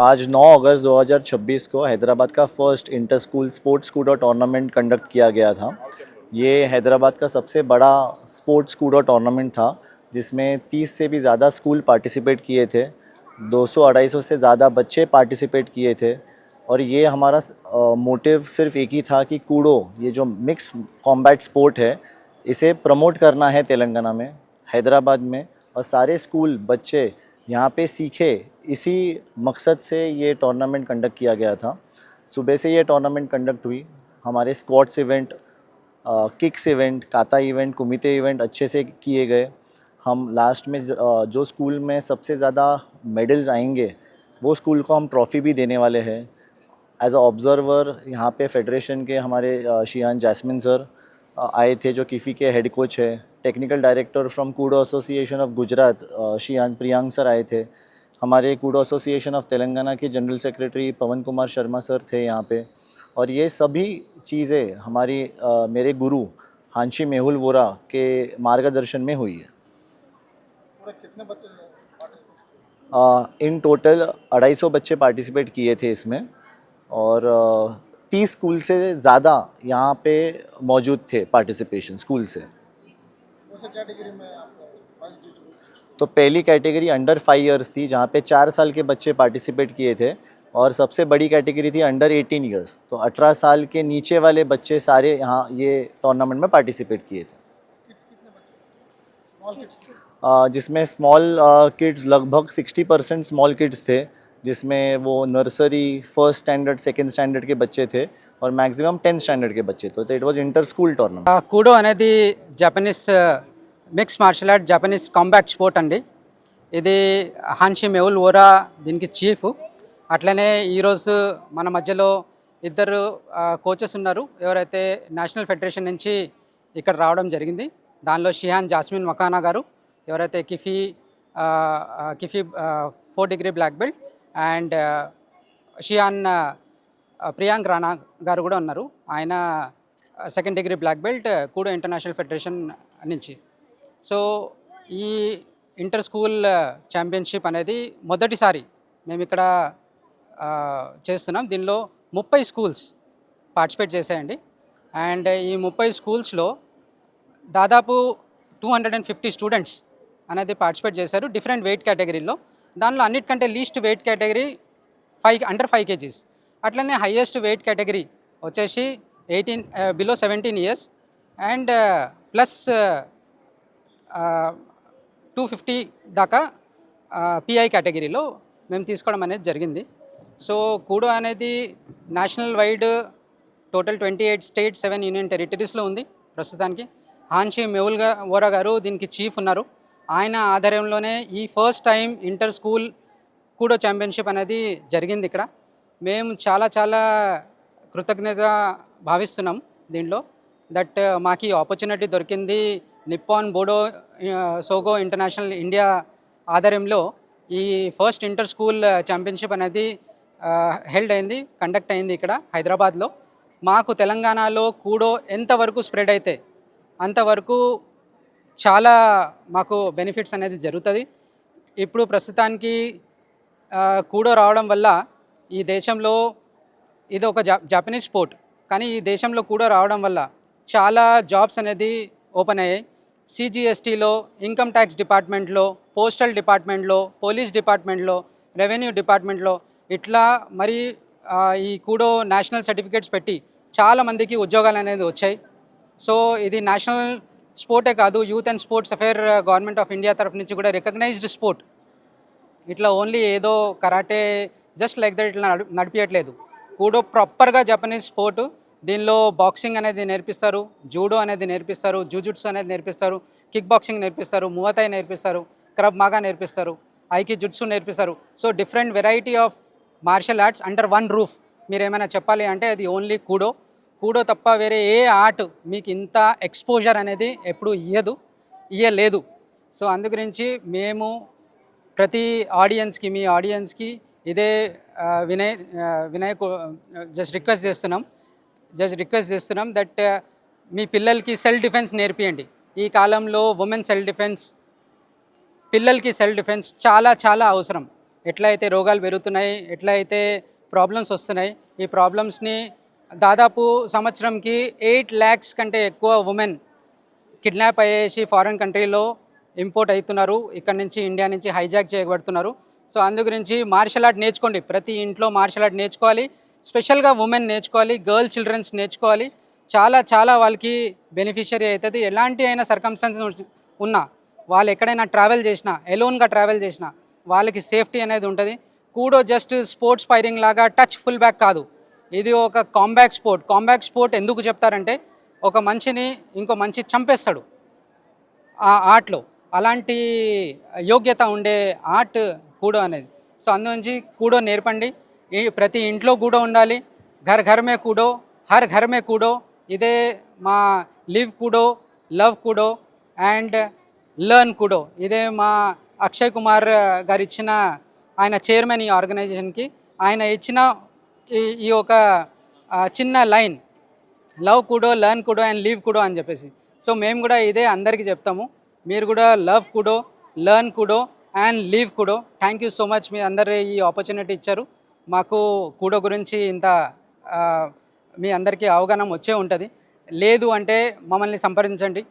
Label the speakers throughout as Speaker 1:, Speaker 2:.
Speaker 1: आज 9 अगस्त 2026 को हैदराबाद का first inter school sports scooter tournament conduct किया गया था। ये हैदराबाद का सबसे बड़ा स्पोर्ट्स स्कूटर टूर्नामेंट था, जिसमें 30 से भी ज़्यादा स्कूल पार्टिसिपेट किए थे। 200-250 से ज़्यादा बच्चे पार्टिसिपेट किए थे। और ये हमारा मोटिव सिर्फ एक ही था कि कूडो, ये जो मिक्स कॉम्बैट स्पोर्ट है, इसे प्रमोट करना है तेलंगाना में, हैदराबाद में, और सारे स्कूल बच्चे यहाँ पे सीखे। इसी मकसद से ये टूर्नामेंट कंडक्ट किया गया था। सुबह से ये टूर्नामेंट कंडक्ट हुई। हमारे स्क्वाड्स इवेंट, किक्स इवेंट, काता इवेंट, कुमिते इवेंट अच्छे से किए गए। हम लास्ट में जो स्कूल में सबसे ज़्यादा मेडल्स आएंगे, वो स्कूल को हम ट्रॉफ़ी भी देने वाले हैं। एज अ ऑब्ज़र्वर यहाँ पे फेडरेशन के हमारे शियान जैस्मिन सर आए थे, जो किफ़ी के हेड कोच है। Technical director from Kudo association of Gujarat Shiyan Priyank sir आए थे। हमारे कूडो एसोसिएशन ऑफ तेलंगाना के general secretary Pawan Kumar Sharma sir थे यहाँ पे। और ये सभी चीज़ें हमारी मेरे गुरु हांशी मेहुल वोरा के मार्गदर्शन में हुई है।
Speaker 2: कितने बच्चे
Speaker 1: इन टोटल 250 बच्चे पार्टिसिपेट किए थे इसमें, और 30 स्कूल से ज़्यादा यहाँ पे मौजूद थे पार्टिसिपेशन स्कूल से।
Speaker 2: कैटेगरी में आपको फर्स्ट डिस्ट्रीब्यूशन?
Speaker 1: तो पहली कैटेगरी अंडर 5 ईयर्स थी, जहाँ पे 4 साल के बच्चे पार्टिसिपेट किए थे। और सबसे बड़ी कैटेगरी थी अंडर 18 ईयर्स, तो 18 साल के नीचे वाले बच्चे सारे यहाँ ये टूर्नामेंट में पार्टिसिपेट किए थे।
Speaker 2: किड्स कितने बच्चे? Small kids?
Speaker 1: जिसमें स्मॉल किड्स लगभग 60% स्मॉल किड्स थे, जिसमें वो nursery, first standard, second standard के बच्चे थे, और मैक्सिमम 10th स्टैंडर्ड के बच्चे थे। तो it was inter school tournament.
Speaker 3: Kudo అనేది Japanese mix martial art Japanese combat sport అండి. ఇది హాన్షి మెవుల్ ఓరా దీనికి చీఫ్. అట్లనే ఈరోజు మన మధ్యలో ఇద్దరు కోచెస్ ఉన్నారు, ఎవరైతే నేషనల్ ఫెడరేషన్ నుంచి ఇక్కడ రావడం జరిగింది. దానిలో షిహాన్ జాస్మిన్ మకానా గారు, ఎవరైతే KIFI 4 degree black belt, and Shiyan Priyank Rana గారు కూడా ఉన్నారు. ఆయన 2nd degree black belt Kudo International Federation నుంచి. సో ఈ ఇంటర్ స్కూల్ ఛాంపియన్షిప్ అనేది మొదటిసారి మేము ఇక్కడ చేస్తున్నాం. దీనిలో 30 స్కూల్స్ పార్టిసిపేట్ చేశాయండి. అండ్ ఈ 30 స్కూల్స్లో దాదాపు 250 స్టూడెంట్స్ అనేది పార్టిసిపేట్ చేశారు డిఫరెంట్ వెయిట్ కేటగిరీలో. దానిలో అన్నిటికంటే least weight category under 5 kgs. అట్లనే హైయెస్ట్ వెయిట్ కేటగిరీ వచ్చేసి 18 బిలో 17 ఇయర్స్, అండ్ ప్లస్ 250 దాకా పిఐ కేటగిరీలో మేము తీసుకోవడం అనేది జరిగింది. సో కూడో అనేది national wide total 28 states, 7 union టెరిటరీస్లో ఉంది ప్రస్తుతానికి. హాన్షి మెవుల్ ఓరా గారు దీనికి చీఫ్ ఉన్నారు. ఆయన ఆధ్వర్యంలోనే ఈ first time inter school Kudo championship అనేది జరిగింది ఇక్కడ. మేము చాలా చాలా కృతజ్ఞత భావిస్తున్నాం దీంట్లో. దట్ మాకు ఈ ఆపర్చునిటీ దొరికింది. నిప్పాన్ బోడో సోగో ఇంటర్నేషనల్ ఇండియా ఆధ్వర్యంలో ఈ ఫస్ట్ ఇంటర్ స్కూల్ ఛాంపియన్షిప్ అనేది హెల్డ్ అయింది, కండక్ట్ అయింది ఇక్కడ హైదరాబాద్లో. మాకు తెలంగాణలో కూడో ఎంతవరకు స్ప్రెడ్ అయితే అంతవరకు చాలా మాకు బెనిఫిట్స్ అనేది జరుగుతుంది. ఇప్పుడు ప్రస్తుతానికి కూడో రావడం వల్ల ఈ దేశంలో ఇది ఒక జపనీస్ స్పోర్ట్, కానీ ఈ దేశంలో కూడో రావడం వల్ల చాలా జాబ్స్ అనేది ఓపెన్ అయ్యాయి. సిజిఎస్టీలో, ఇన్కమ్ ట్యాక్స్ డిపార్ట్మెంట్లో, పోస్టల్ డిపార్ట్మెంట్లో, పోలీస్ డిపార్ట్మెంట్లో, రెవెన్యూ డిపార్ట్మెంట్లో, ఇట్లా మరి ఈ కూడో నేషనల్ సర్టిఫికేట్స్ పెట్టి చాలామందికి ఉద్యోగాలు అనేది వచ్చాయి. సో ఇది నేషనల్ స్పోర్టే కాదు, youth and sports affair government of India తరఫు నుంచి కూడా రికగ్నైజ్డ్ స్పోర్ట్. ఇట్లా ఓన్లీ ఏదో కరాటే జస్ట్ లైక్ దట్ ఇట్లా నడిపించట్లేదు. కూడో ప్రాపర్గా జపనీస్ స్పోర్టు. దీనిలో బాక్సింగ్ అనేది నేర్పిస్తారు, జూడో అనేది నేర్పిస్తారు, జూజుట్సు అనేది నేర్పిస్తారు, కిక్ బాక్సింగ్ నేర్పిస్తారు, మువతాయ్ నేర్పిస్తారు, క్రబ్ మాగా నేర్పిస్తారు, ఐకి జుట్సు నేర్పిస్తారు. So different variety of martial arts under one roof. మీరు ఏమైనా చెప్పాలి అంటే అది ఓన్లీ కూడో. కూడో తప్ప వేరే ఏ ఆర్ట్ మీకు ఇంత ఎక్స్పోజర్ అనేది ఎప్పుడు ఇయ్యలేదు. సో అందు గురించి మేము ప్రతి ఆడియన్స్కి, మీ ఆడియన్స్కి ఇదే వినయ్ జస్ట్ రిక్వెస్ట్ చేస్తున్నాం దట్ మీ పిల్లలకి సెల్ఫ్ డిఫెన్స్ నేర్పియండి. ఈ కాలంలో ఉమెన్ సెల్ఫ్ డిఫెన్స్, పిల్లలకి సెల్ఫ్ డిఫెన్స్ చాలా చాలా అవసరం. ఎట్లా అయితే రోగాలు పెరుగుతున్నాయి, ఎట్లా అయితే ప్రాబ్లమ్స్ వస్తున్నాయి, ఈ ప్రాబ్లమ్స్ని దాదాపు సంవత్సరంకి 8 lakhs కంటే ఎక్కువ ఉమెన్ కిడ్నాప్ అయ్యేసి ఫారిన్ కంట్రీలో ఇంపోర్ట్ అవుతున్నారు, ఇక్కడ నుంచి ఇండియా నుంచి హైజాక్ చేయబడుతున్నారు. సో అందు గురించి మార్షల్ ఆర్ట్ నేర్చుకోండి, ప్రతి ఇంట్లో మార్షల్ ఆర్ట్ నేర్చుకోవాలి, స్పెషల్గా ఉమెన్ నేర్చుకోవాలి, గర్ల్ చిల్డ్రన్స్ నేర్చుకోవాలి. చాలా చాలా వాళ్ళకి బెనిఫిషియరీ అవుతుంది. ఎలాంటి అయినా సర్కమ్స్టాన్సెస్ ఉన్నా, వాళ్ళు ఎక్కడైనా ట్రావెల్ చేసినా, ఎలోన్గా ట్రావెల్ చేసినా వాళ్ళకి సేఫ్టీ అనేది ఉంటుంది. కూడో జస్ట్ స్పోర్ట్స్ ఫైరింగ్ లాగా టచ్ ఫుల్ బ్యాక్ కాదు, ఇది ఒక కాంబ్యాక్ స్పోర్ట్. కాంబ్యాక్ స్పోర్ట్ ఎందుకు చెప్తారంటే ఒక మనిషిని ఇంకో మనిషి చంపేస్తాడు ఆ ఆర్ట్లో, అలాంటి యోగ్యత ఉండే ఆర్ట్ కూడో అనేది. సో అందుగురించి కూడో నేర్పండి, ప్రతి ఇంట్లో కూడో ఉండాలి. ఘర్ ఘర్ మే కూడో, హర్ ఘర్ మే కూడో. ఇదే మా లివ్ కూడో, లవ్ కూడో అండ్ లర్న్ కూడో. ఇదే మా అక్షయ్ కుమార్ గారు ఇచ్చిన, ఆయన చైర్మన్ ఈ ఆర్గనైజేషన్కి, ఆయన ఇచ్చిన ఈ ఒక చిన్న line, love Kudo, learn Kudo and live Kudo అని చెప్పేసి. సో మేము కూడా ఇదే అందరికీ చెప్తాము, మీరు కూడా love Kudo, learn Kudo and live Kudo. Thank you so much, మీ అందరూ ఈ ఆపర్చునిటీ ఇచ్చారు. మాకు కూడో గురించి ఇంత మీ అందరికీ అవగాహన వచ్చే ఉంటుంది. లేదు అంటే మమ్మల్ని సంప్రదించండి,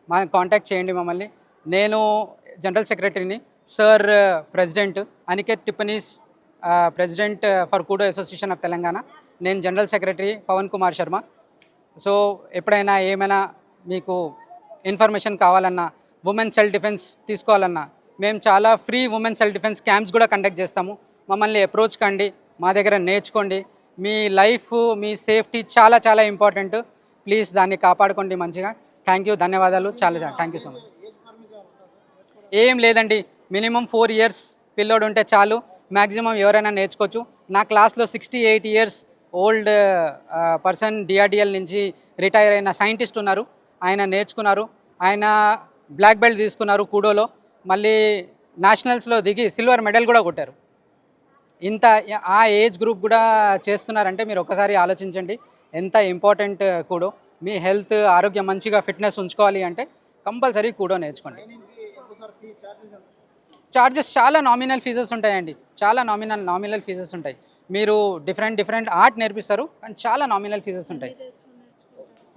Speaker 3: మా కాంటాక్ట్ చేయండి మమ్మల్ని. నేను జనరల్ సెక్రటరీని, sir president Aniket Tippanis, president for Kudo association of Telangana. నేను general secretary Pawan Kumar Sharma. So ఎప్పుడైనా ఏమైనా మీకు ఇన్ఫర్మేషన్ కావాలన్నా, ఉమెన్ సెల్ఫ్ డిఫెన్స్ తీసుకోవాలన్నా, మేము చాలా free women self defence camps కూడా కండక్ట్ చేస్తాము. మమ్మల్ని అప్రోచ్ కండి, మా దగ్గర నేర్చుకోండి. మీ లైఫ్, మీ సేఫ్టీ చాలా చాలా ఇంపార్టెంట్. ప్లీజ్ దాన్ని కాపాడుకోండి మంచిగా. థ్యాంక్ యూ, ధన్యవాదాలు, చాలా థ్యాంక్ యూ సో మచ్. ఏం లేదండి, మినిమం 4 years పిల్లోడు ఉంటే చాలు, మ్యాక్సిమం ఎవరైనా నేర్చుకోవచ్చు. నా క్లాస్లో 68 years ఓల్డ్ పర్సన్ డిఆర్డిఎల్ నుంచి రిటైర్ అయిన సైంటిస్ట్ ఉన్నారు, ఆయన నేర్చుకున్నారు. ఆయన బ్లాక్ బెల్ట్ తీసుకున్నారు కూడోలో, మళ్ళీ నేషనల్స్లో దిగి సిల్వర్ మెడల్ కూడా కొట్టారు. ఇంత ఆ ఏజ్ గ్రూప్ కూడా చేస్తున్నారంటే మీరు ఒకసారి ఆలోచించండి ఎంత ఇంపార్టెంట్ కూడో. మీ హెల్త్, ఆరోగ్యం మంచిగా ఫిట్నెస్ ఉంచుకోవాలి అంటే కంపల్సరీ కూడో నేర్చుకోండి. చార్జెస్ చాలా నామినల్ ఫీజెస్ ఉంటాయండి, చాలా నామినల్ ఫీజెస్ ఉంటాయి. మీరు డిఫరెంట్ ఆర్ట్ నేర్పిస్తారు, కానీ చాలా నామినల్ ఫీజెస్ ఉంటాయి.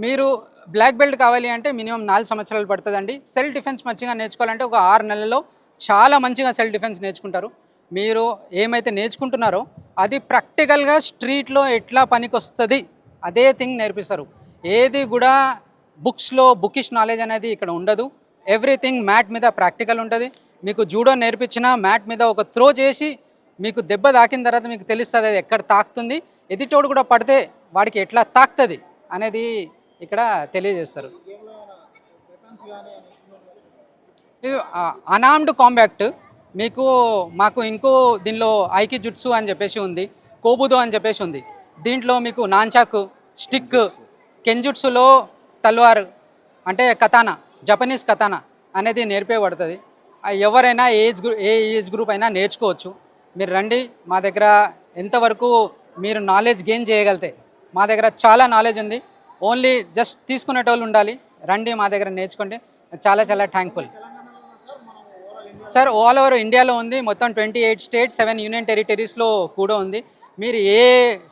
Speaker 3: మీరు బ్లాక్ బెల్ట్ కావాలి అంటే మినిమం 4 సంవత్సరాలు పడుతుందండి. సెల్ఫ్ డిఫెన్స్ మంచిగా నేర్చుకోవాలంటే ఒక 6 నెలల్లో చాలా మంచిగా సెల్ఫ్ డిఫెన్స్ నేర్చుకుంటారు. మీరు ఏమైతే నేర్చుకుంటున్నారో అది ప్రాక్టికల్గా స్ట్రీట్లో ఎట్లా పనికి వస్తుంది అదే థింగ్ నేర్పిస్తారు. ఏది కూడా బుక్స్లో బుకిష్ నాలెడ్జ్ అనేది ఇక్కడ ఉండదు. ఎవ్రీథింగ్ మ్యాట్ మీద ప్రాక్టికల్ ఉంటుంది. మీకు జూడో నేర్పించిన మ్యాట్ మీద ఒక త్రో చేసి మీకు దెబ్బ తాకిన తర్వాత మీకు తెలుస్తుంది అది ఎక్కడ తాకుతుంది, ఎదిటోడు కూడా పడితే వాడికి ఎట్లా తాకుతుంది అనేది ఇక్కడ తెలియజేస్తారు. ఇది అనార్మ్డ్ కాంబాక్ట్. మాకు ఇంకో దీనిలో ఐకి జుట్సు అని చెప్పేసి ఉంది, కోబుదో అని చెప్పేసి ఉంది. దీంట్లో మీకు నాన్చాకు, స్టిక్, కెంజుట్సులో తల్వార్ అంటే కతానా, జపనీస్ కతానా అనేది నేర్పేయబడుతుంది. ఎవరైనా ఏ ఏజ్ గ్రూప్ అయినా నేర్చుకోవచ్చు. మీరు రండి, మా దగ్గర ఎంతవరకు మీరు నాలెడ్జ్ గెయిన్ చేయగలితే, మా దగ్గర చాలా నాలెడ్జ్ ఉంది. ఓన్లీ జస్ట్ తీసుకునేటోళ్ళు ఉండాలి. రండి, మా దగ్గర నేర్చుకోండి. చాలా చాలా థ్యాంక్ఫుల్ సార్. ఆల్ ఓవర్ ఇండియాలో ఉంది, మొత్తం 28 states, 7 union territoriesలో కూడో ఉంది. మీరు ఏ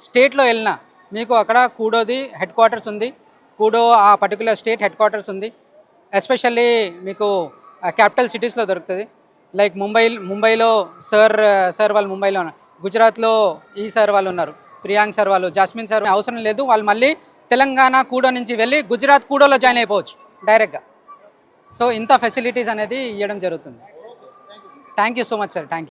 Speaker 3: స్టేట్లో వెళ్ళినా మీకు అక్కడ కూడోది హెడ్ క్వార్టర్స్ ఉంది. కూడో ఆ పర్టికులర్ స్టేట్ హెడ్ క్వార్టర్స్ ఉంది. ఎస్పెషల్లీ మీకు క్యాపిటల్ సిటీస్లో దొరుకుతుంది. లైక్ ముంబైలో సార్ వాళ్ళు ముంబైలో ఉన్నారు. గుజరాత్లో ఈ సార్ వాళ్ళు ఉన్నారు, ప్రియాంక్ సార్ వాళ్ళు, జాస్మిన్ సార్. అవసరం లేదు, వాళ్ళు మళ్ళీ తెలంగాణ కూడో నుంచి వెళ్ళి గుజరాత్ కూడోలో జాయిన్ అయిపోవచ్చు డైరెక్ట్గా. సో ఇంత ఫెసిలిటీస్ అనేది ఇవ్వడం జరుగుతుంది. Thank you so much sir, thank you.